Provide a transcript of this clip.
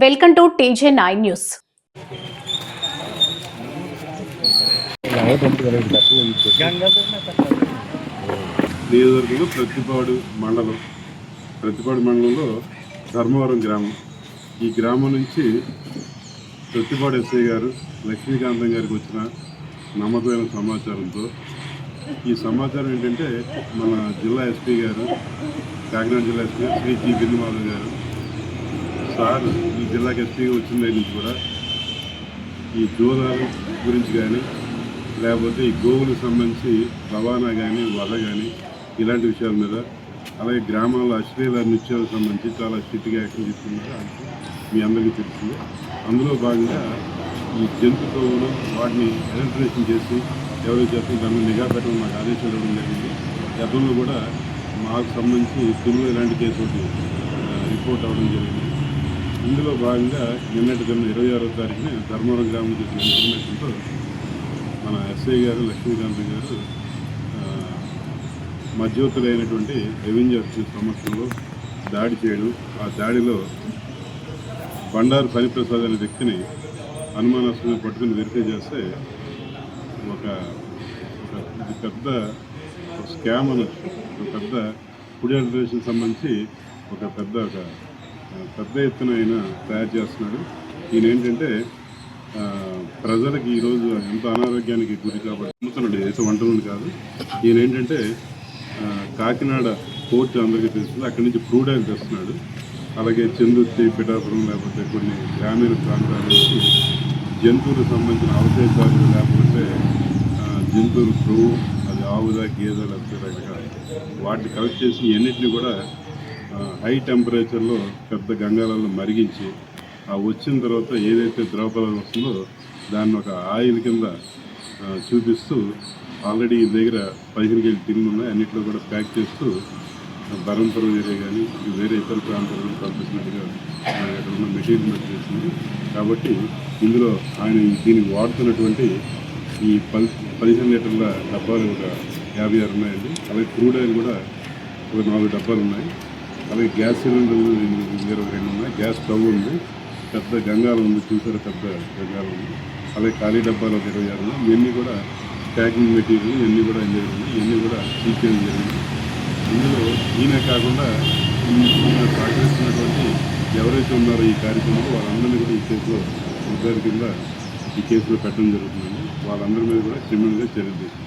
Welcome to TJ9 news. నియోజకవర్గంలో ప్రతిపాడు మండలంలో ధర్మవరం గ్రామం. ఈ గ్రామం నుంచి ప్రతిపాడు ఎస్ఐ గారు లక్ష్మీకాంతం గారికి వచ్చిన నమ్మకమైన సమాచారంతో ఈ సమాచారం ఏంటంటే మన జిల్లా ఎస్పీ గారు, కాకినాడ జిల్లా ఎస్పీ గారు శ్రీ జి బిందుమాధవ్ గారు సార్ ఈ జిల్లాకి ఎస్పీగా వచ్చిన దగ్గర నుంచి కూడా ఈ జోదాల గురించి కానీ లేకపోతే ఈ గోవులకు సంబంధించి రవాణా కానీ వధ కానీ ఇలాంటి విషయాల మీద, అలాగే గ్రామాల్లో అశ్లీల నృత్యాలకు సంబంధించి చాలా స్ట్రిక్ట్గా యాక్షన్ తీసుకున్నారు. మీ అందరికీ తెలిసింది. అందులో భాగంగా ఈ జంతు గోవులు వాటిని ఐడెంటిఫికేషన్ చేసి ఎవరైతే చేస్తున్న దాన్ని నిఘా పెట్టడం మాకు ఆదేశాలు ఇవ్వడం జరిగింది. గతంలో కూడా మాకు సంబంధించి తుమ్ములు ఇలాంటి కేసు ఒకటి రిపోర్ట్ అవ్వడం జరిగింది. ఇందులో భాగంగా నిన్నటి దిన 26వ తారీఖున ధర్మవరం గ్రామం చేసిన ఇన్ఫర్మేషన్తో మన ఎస్ఐ గారు లక్ష్మీకాంతం గారు మధ్యవర్తులైనటువంటి రెవెన్యూ సమక్షంలో దాడి చేయడం, ఆ దాడిలో బండారు ఫణిప్రసాద్ అనే వ్యక్తిని అనుమానాస్పదంగా పట్టుకుని వెరిఫై చేస్తే ఒక పెద్ద స్కామ్ అనొచ్చు. ఒక పెద్ద ఫుడ్ అడ్మినిస్ట్రేషన్ సంబంధించి ఒక పెద్ద ఎత్తున ఆయన తయారు చేస్తున్నాడు. ఈయన ఏంటంటే ప్రజలకి ఈరోజు ఎంతో అనారోగ్యానికి గురి కాబట్టి అమ్ముతున్నాడు, ఏదో వంటలు కాదు. ఈయన ఏంటంటే కాకినాడ పోర్ట్ అందరికీ తెలుస్తుంది, అక్కడి నుంచి క్రూడ్ ఆయిల్ తెస్తున్నాడు. అలాగే చందుర్తి, పిఠాపురం లేకపోతే కొన్ని గ్రామీణ ప్రాంతాల నుంచి జంతువులకు సంబంధించిన అవశేషాలు లేకపోతే జంతువులు క్రూ, అది ఆవుదా గేదె లేకపోతే రకరకాల వాటిని కలెక్ట్ చేసి ఎన్నింటినీ కూడా హై టెంపరేచర్లో పెద్ద గంగాలలో మరిగించి ఆ వచ్చిన తర్వాత ఏదైతే ద్రవపదార్థం వస్తుందో దాన్ని ఒక ఆయిల్ కింద చూపిస్తూ ఆల్రెడీ ఈ దగ్గర 15 కేజీ టిన్నులు ఉన్నాయి, అన్నింటిలో కూడా ప్యాక్ చేస్తూ బరంపురం ఏరియా కానీ వేరే ఇతర ప్రాంతాలను పంపిస్తున్నట్టుగా అక్కడ ఉన్న మెటీరియల్ చేసింది. కాబట్టి ఇందులో ఆయన దీనికి వాడుతున్నటువంటి ఈ 15 లీటర్ల డబ్బాలు ఒక 56 ఉన్నాయండి. అలాగే క్రూడ్ ఆయిల్ కూడా ఒక 4 డబ్బాలు ఉన్నాయి. అలాగే గ్యాస్ సిలిండర్లు 22 ఉన్నాయి. గ్యాస్ స్టవ్ ఉంది, పెద్ద గంగాలం ఉంది, చూసారు పెద్ద గంగాలం ఉంది. అలాగే ఖాళీ డబ్బాలు ఒక 26 ఉన్నాయి. ఇవన్నీ కూడా ప్యాకింగ్ మెటీరియల్ ఇవన్నీ కూడా ఇందులో ఉన్నాయి. ఇవన్నీ కూడా సీజ్ చేయడం జరిగింది. ఇందులో ఈయన కాకుండా ఈయన సహకరిస్తున్నటువంటి ఎవరైతే ఉన్నారో ఈ కార్యక్రమంలో వాళ్ళందరినీ కూడా ఈ కేసులో ఉద్దారి కింద ఈ కేసులో పెట్టడం జరుగుతుందండి. వాళ్ళందరి మీద కూడా క్రిమినల్గా చర్యలు తీసుకుంటారు.